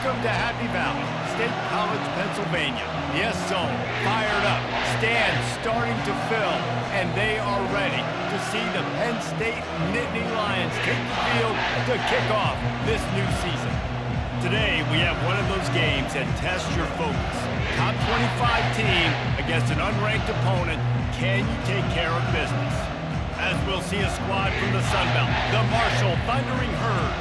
Welcome to Happy Valley, State College, Pennsylvania. Yes, so fired up, stands starting to fill, and they are ready to see the Penn State Nittany Lions take the field to kick off this new season. Today, we have one of those games that tests your focus. Top 25 team against an unranked opponent. Can you take care of business? As we'll see a squad from the Sun Belt, the Marshall Thundering Herd,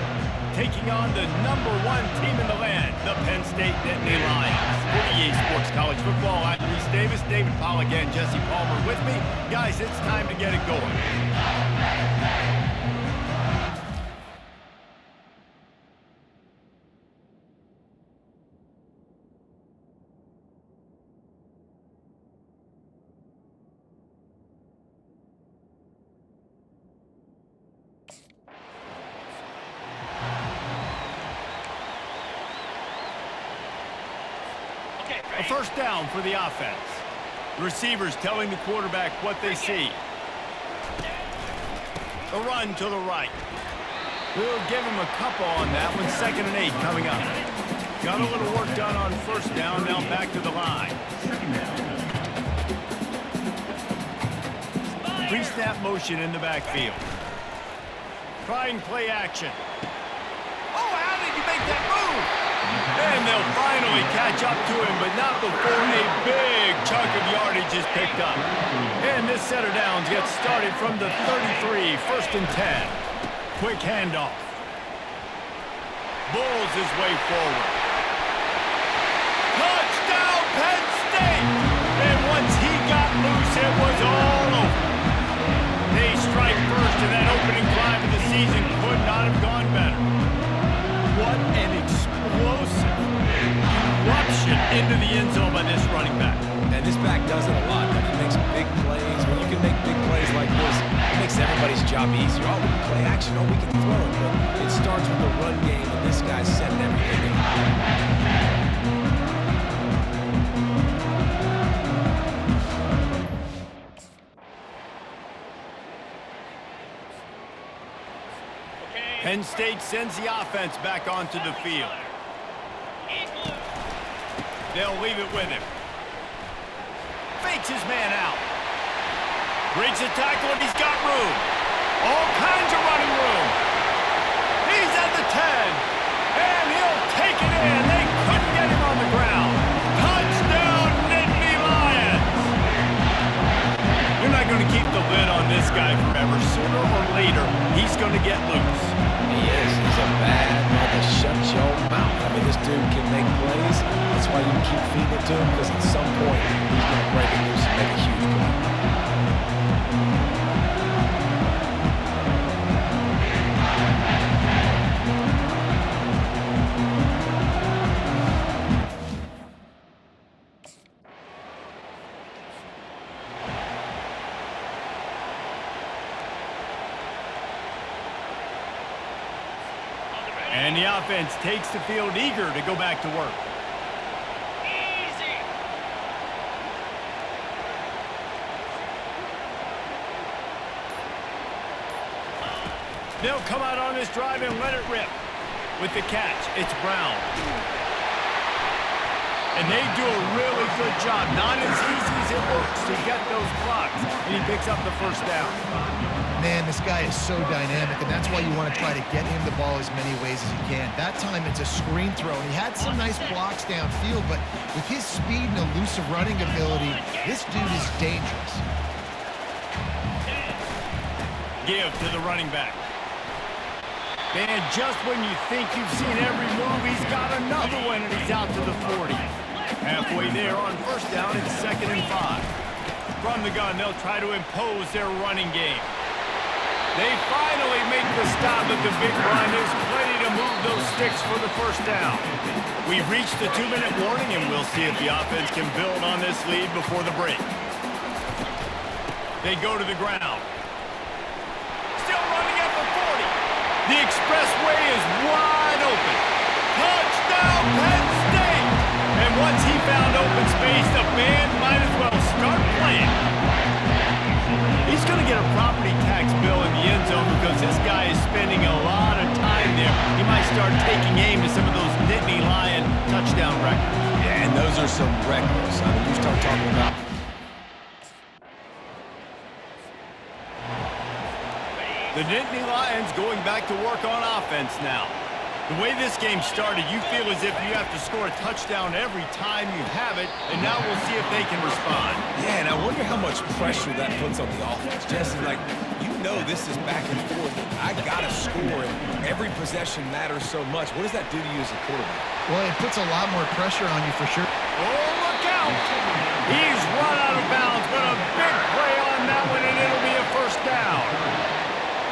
taking on the #1 team in the land, the Penn State Nittany Lions. For EA Sports College Football, I'm Reese Davis, David Pollack, and Jesse Palmer with me. Guys, it's time to get it going. A first down for the offense. Receivers telling the quarterback what they see. A run to the right. We'll give him a couple on that one. 2nd and 8 coming up. Got a little work done on first down. Now back to the line. Pre-snap motion in the backfield. Try and play action. Oh, how did you make that move? And they'll finally catch up to him, but not before a big chunk of yardage is picked up. And this set of downs gets started from the 33, 1st and 10. Quick handoff. Bulls his way forward. Touchdown, Penn State! And once he got loose, it was all over. They strike first, and that opening drive of the season could not have gone better. What an explosive eruption into the end zone by this running back. And this back does it a lot. He makes big plays. When you can make big plays like this, it makes everybody's job easier. Oh, we can play action. Oh, we can throw it. But it starts with the run game, and this guy's setting everything up. Penn State sends the offense back onto the field. They'll leave it with him. Fakes his man out. Breaks the tackle and he's got room. All kinds of running room. He's at the 10. And he'll take it in. They couldn't get him on the ground. Touchdown, Nittany Lions. You're not going to keep the lid on this guy forever. Sooner or later, he's going to get loose. He is. He's a bad mother. Shut your mouth. I mean, this dude can make plays. That's why you keep feeding it to him, because at some point, he's going to break it loose and make a huge play. And the offense takes the field eager to go back to work. Easy. They'll come out on this drive and let it rip. With the catch, it's Brown. And they do a really good job. Not as easy as it looks to get those blocks. And he picks up the first down. Man, this guy is so dynamic, and that's why you want to try to get him the ball as many ways as you can. That time, it's a screen throw, and he had some nice blocks downfield, but with his speed and elusive running ability, this dude is dangerous. Give to the running back. And just when you think you've seen every move, he's got another one, and he's out to the 40. Halfway there on first down, it's 2nd and 5. From the gun, they'll try to impose their running game. They finally make the stop at the big run. There's plenty to move those sticks for the first down. We've reached the 2-minute warning, and we'll see if the offense can build on this lead before the break. They go to the ground. Still running at the 40. The expressway is wide open. Touchdown, Penn State! And once he found open space, the band might as well start playing. He's going to get a property tax bill in the end zone because this guy is spending a lot of time there. He might start taking aim at some of those Nittany Lion talking about. The Nittany Lions going back to work on offense now. The way this game started, you feel as if you have to score a touchdown every time you have it, and now we'll see if they can respond. Yeah, and I wonder how much pressure that puts on the offense. Jesse, like, you know this is back and forth. I got to score, and every possession matters so much. What does that do to you as a quarterback? Well, it puts a lot more pressure on you for sure. Oh, look out! He's run out of bounds, but a big play on that one, and it'll be a first down.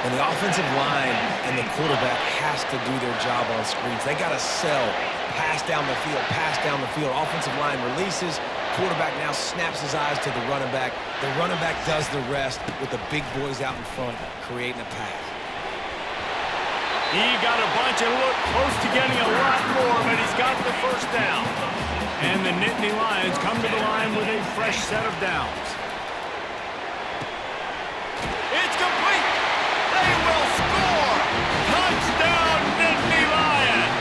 And the offensive line and the quarterback has to do their job on screens. They got to sell, pass down the field, pass down the field. Offensive line releases. Quarterback now snaps his eyes to the running back. The running back does the rest with the big boys out in front, creating a pass. He got a bunch and looked close to getting a lot more, but he's got the first down. And the Nittany Lions come to the line with a fresh set of downs. It's complete! They will score! Touchdown, Nittany Lions!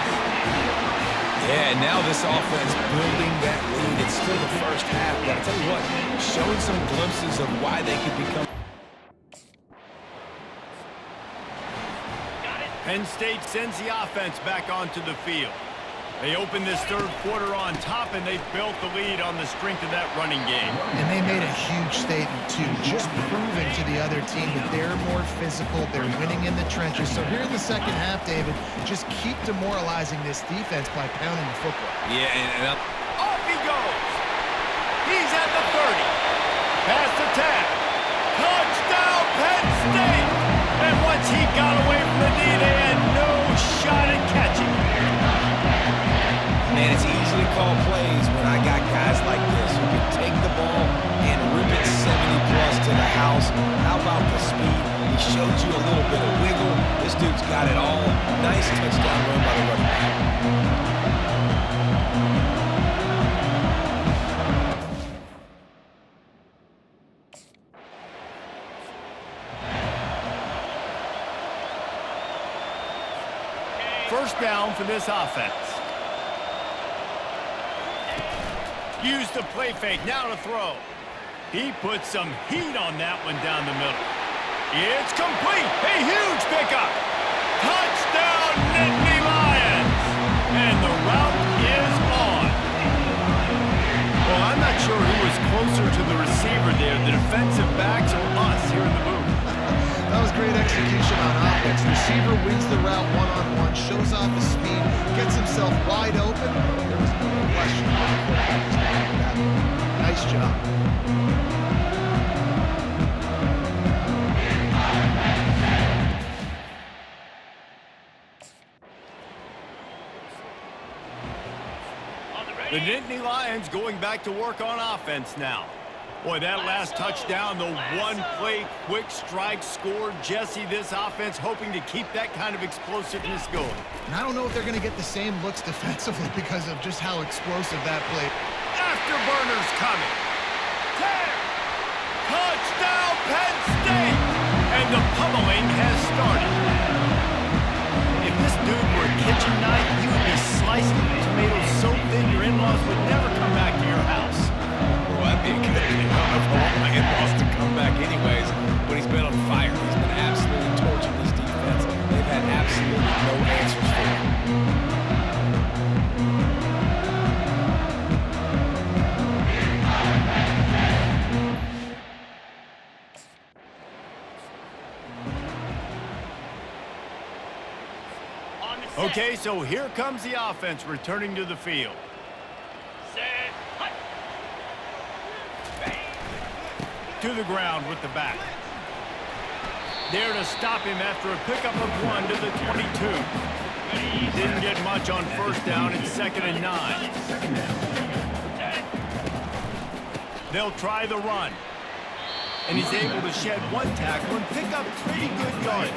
Yeah, and now this offense building that lead. It's still the first half, but I'll tell you what, showing some glimpses of why they could become. Penn State sends the offense back onto the field. They open this third quarter on top, and they built the lead on the strength of that running game. And they made a huge statement, too, just proving to the other team that they're more physical, they're winning in the trenches. So here in the second half, David, just keep demoralizing this defense by pounding the football. Yeah, and Off he goes. He's at the 30. Pass the 10. Touchdown, Penn State! And once he got away from the knee, they had no shot at catching. man, it's easy to call plays when I got guys like this who can take the ball and rip it 70-plus to the house. How about the speed? He showed you a little bit of wiggle. This dude's got it all. Nice touchdown run by the running back. First down for this offense. Use the play fake, now to throw. He put some heat on that one down the middle. It's complete, a huge pickup. Touchdown, Nittany Lions! And the route is on. Well, I'm not sure who was closer to the receiver there, the defensive backs or us here in the booth. That was great execution on offense. Receiver wins the route one-on-one, shows off his speed, gets himself wide open. There was no question what the quarterback was going to do that. Nice job. The Nittany Lions going back to work on offense now. Boy, that last touchdown, the one-play quick strike score. Jesse, this offense hoping to keep that kind of explosiveness going. And I don't know if they're going to get the same looks defensively because of just how explosive that play. Afterburners coming. 10. Touchdown, Penn State! And the pummeling has started. If this dude were a kitchen knife, you would be slicing the tomatoes so thin your in-laws would never come back to your house. Well, that'd be a good thing. I don't want my in-laws to come back anyways, but he's been on fire. He's been absolutely torching this defense. They've had absolutely no answers for him. Okay, so here comes the offense returning to the field. Set. Hut. To the ground with the back. There to stop him after a pickup of 1 to the 22. Didn't get much on first down. It's 2nd and 9. They'll try the run. And he's able to shed one tackle and pick up pretty good yardage.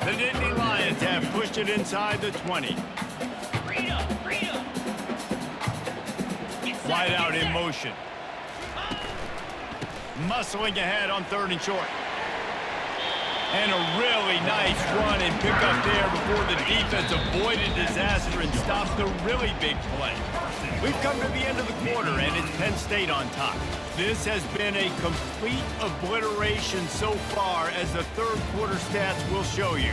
The Nittany Lions have pushed it inside the 20. Wide out in motion. Muscling ahead on 3rd and short. And a really nice run and pickup there before the defense avoided disaster and stopped the really big play. We've come to the end of the quarter, and it's Penn State on top. This has been a complete obliteration so far, as the third quarter stats will show you.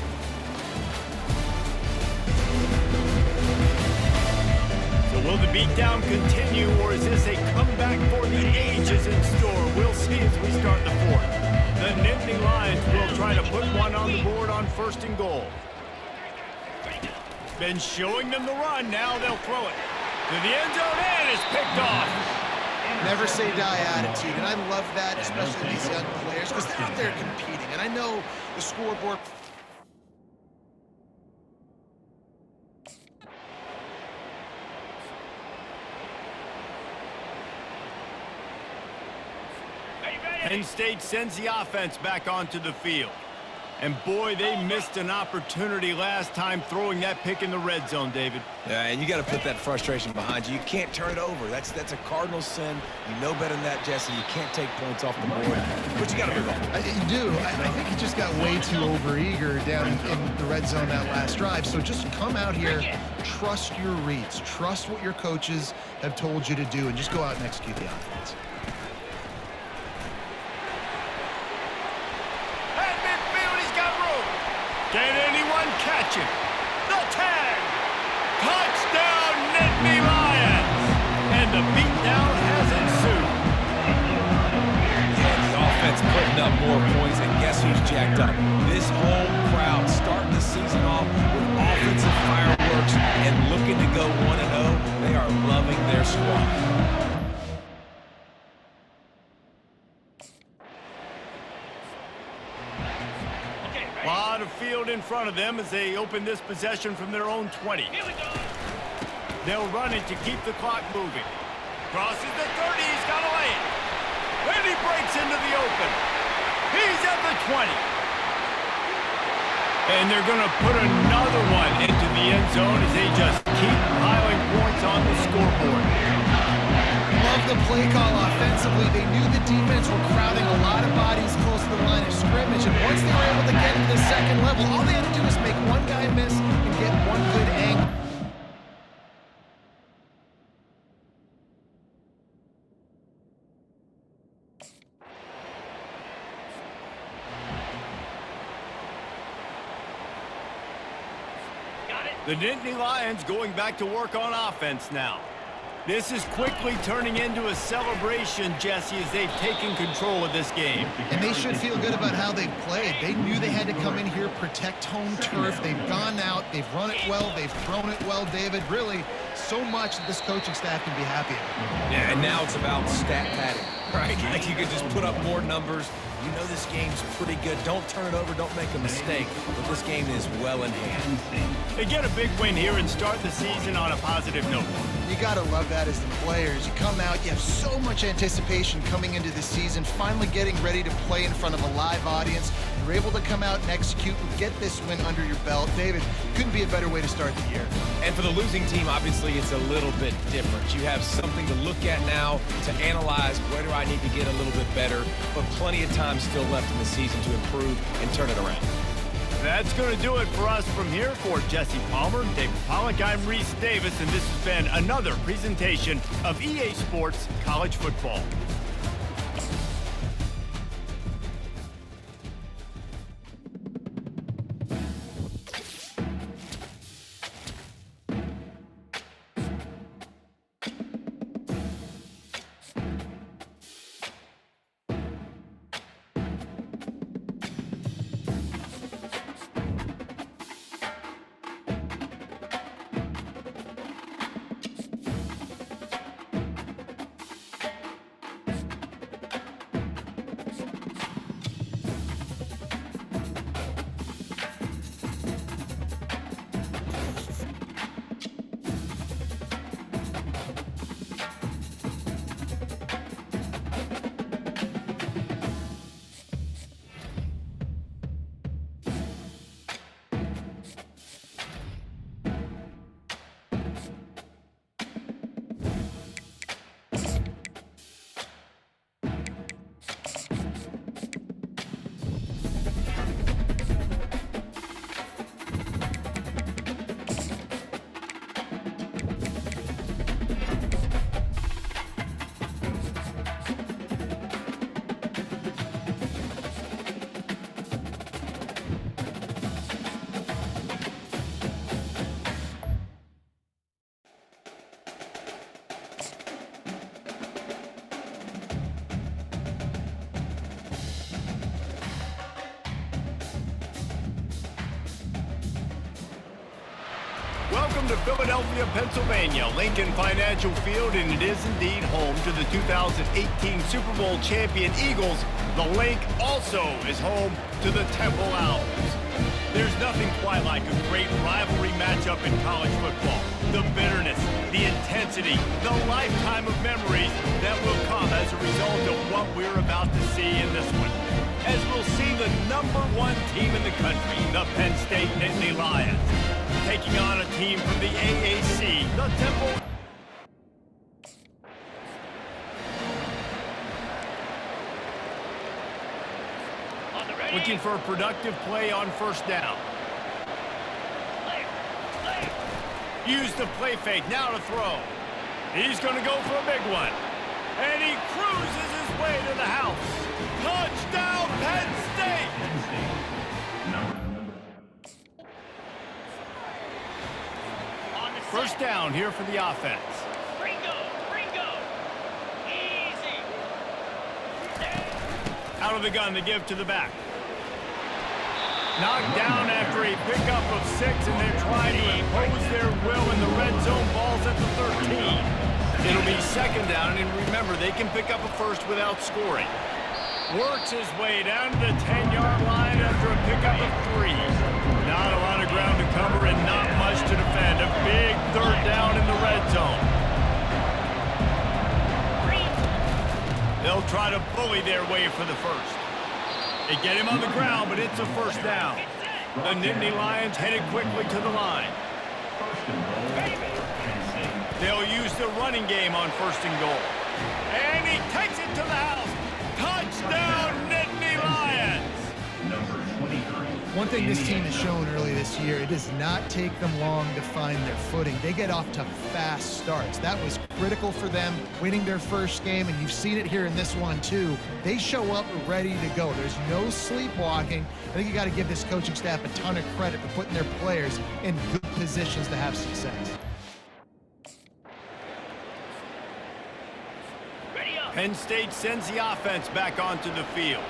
So will the beatdown continue, or is this a comeback for the ages in store? We'll see as we start the fourth. The Nittany Lions will try to put one on the board on 1st and goal. Been showing them the run, now they'll throw it to the end zone, and it's picked off. Never say die attitude, and I love that, especially these young players, because they're out there competing. And I know the scoreboard. Penn State sends the offense back onto the field. And boy, they missed an opportunity last time throwing that pick in the red zone, David. Yeah, and you got to put that frustration behind you. You can't turn it over. That's a cardinal sin. You know better than that, Jesse. You can't take points off the board. But you got to move on. You do. I think he just got way too overeager down in the red zone that last drive. So just come out here, trust your reads, trust what your coaches have told you to do, and just go out and execute the offense. Can anyone catch him? The tag! Touchdown, Nittany Lions! And the beatdown has ensued. Yeah, the offense putting up more points, and guess who's jacked up? This whole crowd starting the season off with offensive fireworks and looking to go 1-0. They are loving their squad. A lot of field in front of them as they open this possession from their own 20. They'll run it to keep the clock moving. Crosses the 30, he's got to lay it. And he breaks into the open. He's at the 20. And they're going to put another one into the end zone as they just keep piling points on the scoreboard. Love the play call offensively. They knew the defense were crowding a lot of bodies close to the line of scrimmage, and once they were able to get to the second level, all they had to do was make one guy miss and get one good angle. The Nittany Lions going back to work on offense now. This is quickly turning into a celebration, Jesse, as they've taken control of this game. And they should feel good about how they've played. They knew they had to come in here, protect home turf. They've gone out, they've run it well, they've thrown it well, David. Really, so much that this coaching staff can be happy about. Yeah, and now it's about stat padding, right? Like you could just put up more numbers. You know this game's pretty good. Don't turn it over. Don't make a mistake. But this game is well in hand. They get a big win here and start the season on a positive note. You got to love that as the players. You come out, you have so much anticipation coming into the season, finally getting ready to play in front of a live audience. You're able to come out and execute and get this win under your belt. David, couldn't be a better way to start the year. And for the losing team, obviously, it's a little bit different. You have something to look at now to analyze where do I need to get a little bit better, but plenty of time still left in the season to improve and turn it around. That's going to do it for us from here. For Jesse Palmer, David Pollack, I'm Reese Davis, and this has been another presentation of EA Sports College Football. Welcome to Philadelphia, Pennsylvania, Lincoln Financial Field, and it is indeed home to the 2018 Super Bowl champion Eagles. The Link also is home to the Temple Owls. There's nothing quite like a great rivalry matchup in college football. The bitterness, the intensity, the lifetime of memories that will come as a result of what we're about to see in this one. As we'll see the #1 team in the country, the Penn State Nittany Lions, taking on a team from the AAC, the Temple. Looking for a productive play on first down. Use the play fake, now to throw. He's going to go for a big one. And he cruises his way to the house. Touchdown, Penn State! First down here for the offense. Ringo! Easy! Out of the gun to give to the back. Knocked down after a pickup of 6, and they're trying to impose their will in the red zone. Ball's at the 13. It'll be second down, and remember, they can pick up a first without scoring. Works his way down to the 10-yard line after a pickup of 3. Not a lot of ground to cover and not much to defend. A big third down in the red zone. They'll try to bully their way for the first. They get him on the ground, but it's a first down. The Nittany Lions headed quickly to the line. They'll use the running game on first and goal. And he takes it to the house. Touchdown, Nittany Lions! One thing this team has shown early this year, it does not take them long to find their footing. They get off to fast starts. That was critical for them winning their first game, and you've seen it here in this one too. They show up ready to go. There's no sleepwalking. I think you got to give this coaching staff a ton of credit for putting their players in good positions to have success. Penn State sends the offense back onto the field.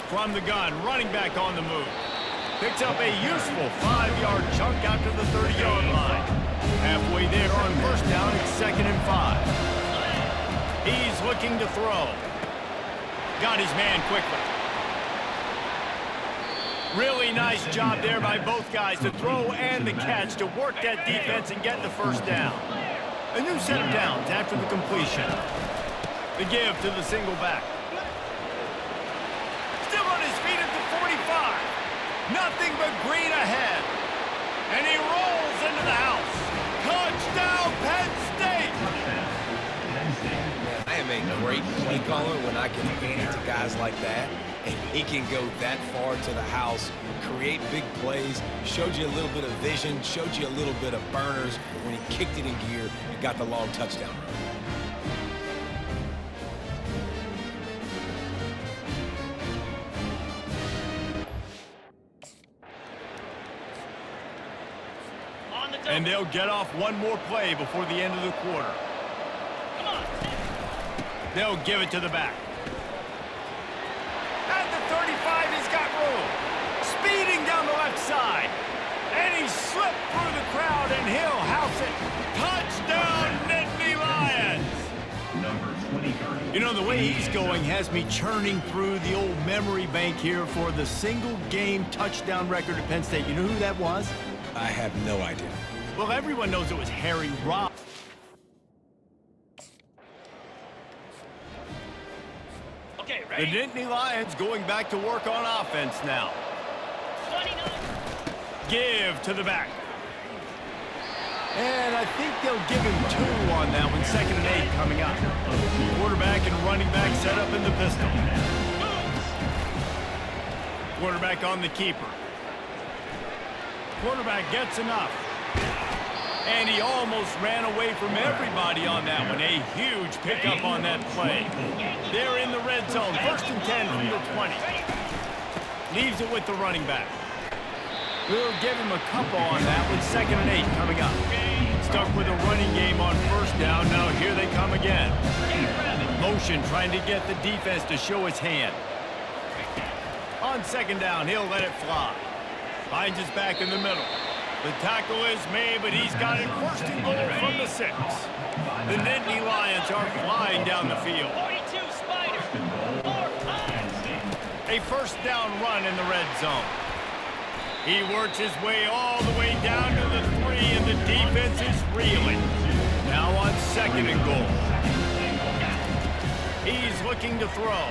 From the gun, running back on the move. Picks up a useful 5-yard chunk out to the 30-yard line. Halfway there on first down, it's 2nd and 5. He's looking to throw. Got his man quickly. Really nice job there by both guys to throw and the catch to work that defense and get the first down. A new set of downs after the completion. The give to the single back. Still on his feet at the 45. Nothing but green ahead. And he rolls into the house. Touchdown, Penn State! I am a great play caller when I can hand it to guys like that. And he can go that far to the house, create big plays, showed you a little bit of vision, showed you a little bit of burners when he kicked it in gear and got the long touchdown. And they'll get off one more play before the end of the quarter. They'll give it to the back. At the 35, he's got room. Speeding down the left side. And he slipped through the crowd, and he'll house it. Touchdown, Nittany Lions! You know, the way he's going has me churning through the old memory bank here for the single-game touchdown record at Penn State. You know who that was? I have no idea. Well, everyone knows it was Harry Robb. Okay, The ready? Nittany Lions going back to work on offense now. 29. Give to the back. And I think they'll give him 2 on that one. 2nd and 8 coming up. Quarterback and running back set up in the pistol. Quarterback on the keeper. Quarterback gets enough. And he almost ran away from everybody on that one. A huge pickup on that play. They're in the red zone. 1st and 10 from the 20. Leaves it with the running back. We'll give him a couple on that one. 2nd and 8 coming up. Stuck with a running game on first down. Now here they come again. Motion trying to get the defense to show his hand. On 2nd down, he'll let it fly. Finds his back in the middle. The tackle is made, but he's got it first and goal from the 6. The Nittany Lions are flying down the field. 42 Spiders. 4 times. A first down run in the red zone. He works his way all the way down to the 3, and the defense is reeling. Now on second and goal. He's looking to throw.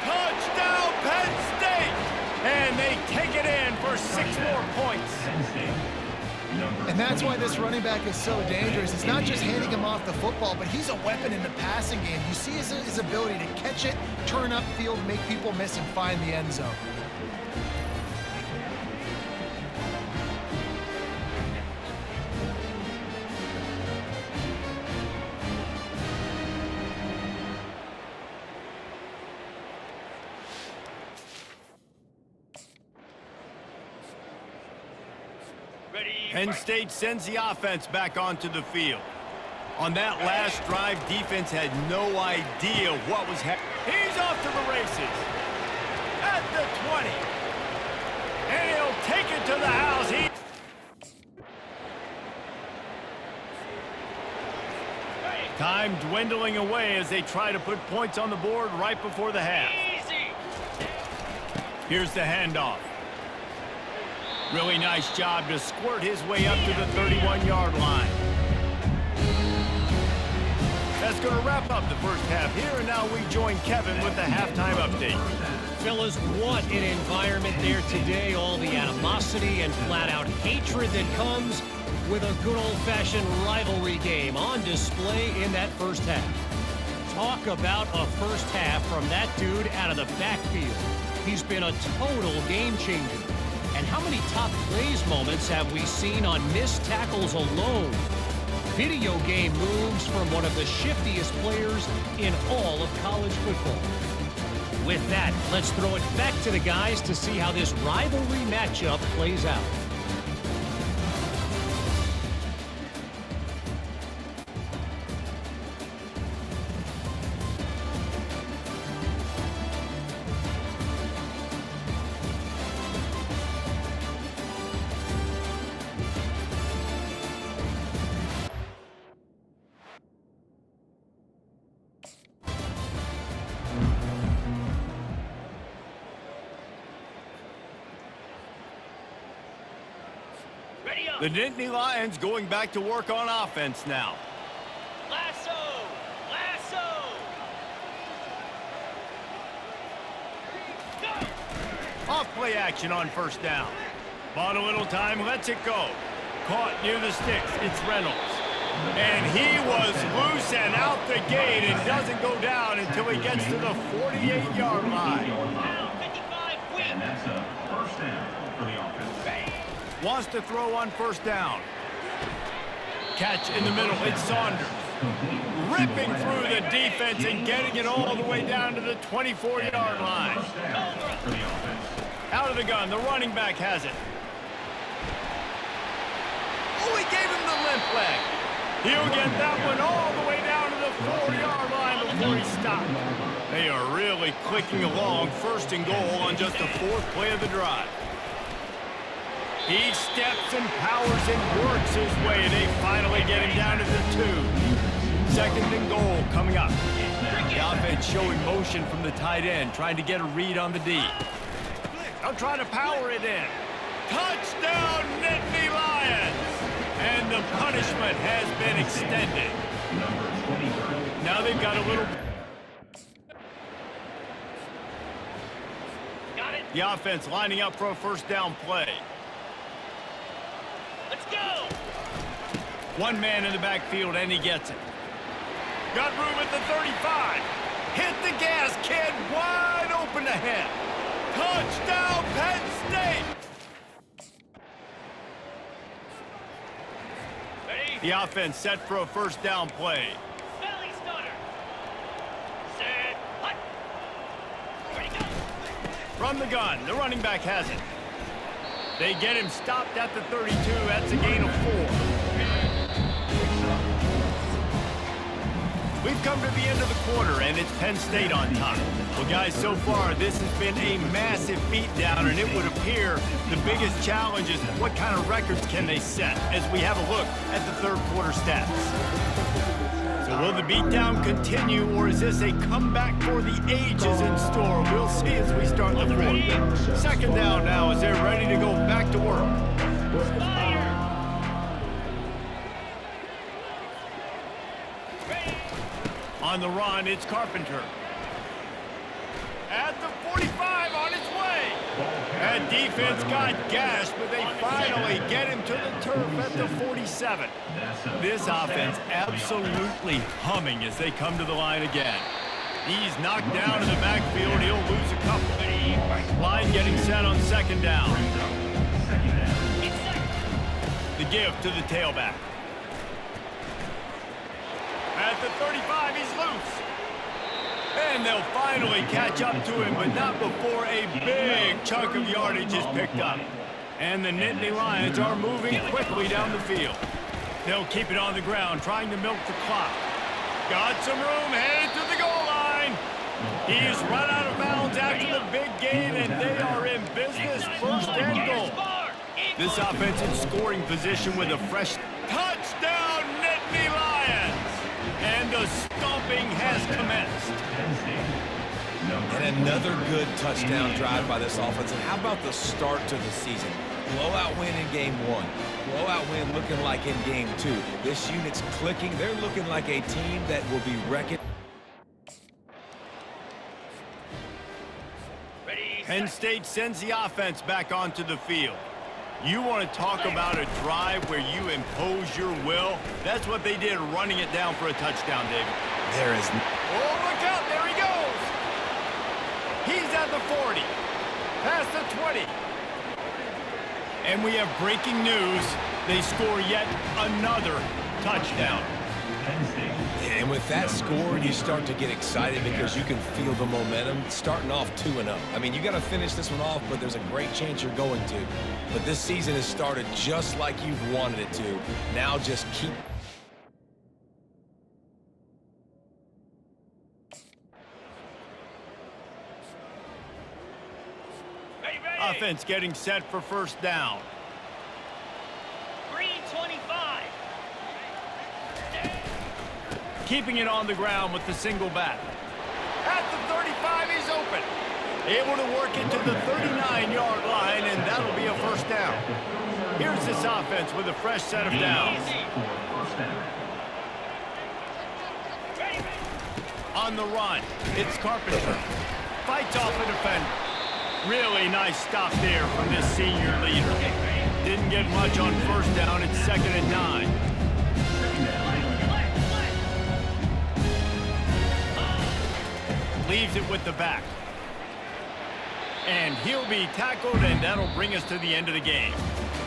Touchdown, Penn State! And they take it in for 6 more points. And that's why this running back is so dangerous. It's not just handing him off the football, but he's a weapon in the passing game. You see his ability to catch it, turn upfield, make people miss, and find the end zone. Penn State sends the offense back onto the field. On that last drive, defense had no idea what was happening. He's off to the races. At the 20. And he'll take it to the house. Time dwindling away as they try to put points on the board right before the half. Easy. Here's the handoff. Really nice job to squirt his way up to the 31-yard line. That's going to wrap up the first half here, and now we join Kevin with the halftime update. Fellas, what an environment there today. All the animosity and flat-out hatred that comes with a good old-fashioned rivalry game on display in that first half. Talk about a first half from that dude out of the backfield. He's been a total game changer. And how many top plays moments have we seen on missed tackles alone? Video game moves from one of the shiftiest players in all of college football. With that, let's throw it back to the guys to see how this rivalry matchup plays out. The Nittany Lions going back to work on offense now. Lasso. Lasso. Go. Off play action on first down. Bought a little time, lets it go. Caught near the sticks, it's Reynolds. And he was loose and out the gate and doesn't go down until he gets to the 48-yard line. Down 55 win. And that's a first down for the offense. Wants to throw on first down. Catch in the middle, it's Saunders. Ripping through the defense and getting it all the way down to the 24-yard line. Out of the gun, the running back has it. Oh, he gave him the limp leg. He'll get that one all the way down to the 4-yard line before he stopped. They are really clicking along, first and goal on just the 4th play of the drive. He steps and powers and works his way, and they finally get him down to the 2. Second and goal coming up. The offense showing motion from the tight end, trying to get a read on the D. They'll try to power it in. Touchdown, Nittany Lions! And the punishment has been extended. Now they've got a little... Got it. The offense lining up for a first down play. Let's go. One man in the backfield, and he gets it. Got room at the 35. Hit the gas, kid. Wide open ahead. Touchdown, Penn State! Ready? The offense set for a first down play. Belly starter. Set. Hut. Ready, go. From the gun, the running back has it. They get him stopped at the 32. That's a gain of 4. We've come to the end of the quarter, and it's Penn State on top. Well, guys, so far, this has been a massive beatdown, and it would appear the biggest challenge is what kind of records can they set as we have a look at the third quarter stats. So will the beatdown continue, or is this a comeback for the ages in store? We'll see as we start the fourth. Second down now as they're ready to go back to work. On the run, it's Carpenter. At the 45, on his way. That defense got gashed, but they finally get him to the turf at the 47. This offense absolutely humming as they come to the line again. He's knocked down in the backfield. He'll lose a couple. Line getting set on second down. The give to the tailback. At the 35, he's loose. And they'll finally catch up to him, but not before a big chunk of yardage is picked up. And the Nittany Lions are moving quickly down the field. They'll keep it on the ground, trying to milk the clock. Got some room, headed to the goal line. He's run out of bounds after the big gain, and they are in business, first and goal. This offense in scoring position with a fresh touchdown, Nittany Lions. And the stomping has commenced. And another good touchdown drive by this offense. And how about the start to the season? Blowout win in game one. Blowout win looking like in game two. This unit's clicking. They're looking like a team that will be reckoned. Penn State sends the offense back onto the field. You want to talk about a drive where you impose your will? That's what they did, running it down for a touchdown, David. There is... Oh, look out, there he goes! He's at the 40, past the 20. And we have breaking news. They score yet another touchdown. And with that score, you start to get excited because you can feel the momentum starting off 2-0. I mean, you got to finish this one off, but there's a great chance you're going to. But this season has started just like you've wanted it to. Now just keep... Offense getting set for first down. Green 25. Keeping it on the ground with the single back. At the 35, he's open. Able to work it to the 39-yard line, and that'll be a first down. Here's this offense with a fresh set of downs. On the run, it's Carpenter. Fights off a defender. Really nice stop there from this senior leader. Didn't get much on first down. It's 2nd and 9. Leaves it with the back. And he'll be tackled, and that'll bring us to the end of the game.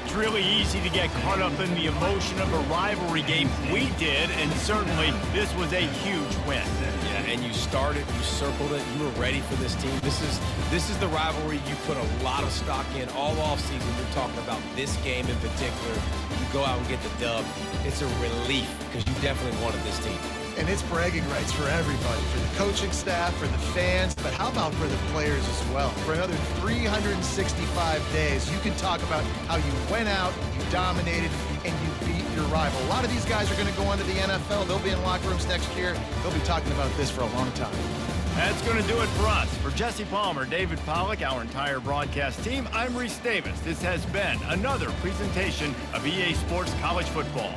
It's really easy to get caught up in the emotion of a rivalry game. We did, and certainly this was a huge win. Yeah, and you started, you circled it, you were ready for this team. This is the rivalry you put a lot of stock in all offseason. You're talking about this game in particular. You go out and get the dub. It's a relief because you definitely wanted this team. And it's bragging rights for everybody, for the coaching staff, for the fans, but how about for the players as well? For another 365 days, you can talk about how you went out, you dominated, and you beat your rival. A lot of these guys are going to go on to the NFL. They'll be in locker rooms next year. They'll be talking about this for a long time. That's going to do it for us. For Jesse Palmer, David Pollack, our entire broadcast team, I'm Reese Davis. This has been another presentation of EA Sports College Football.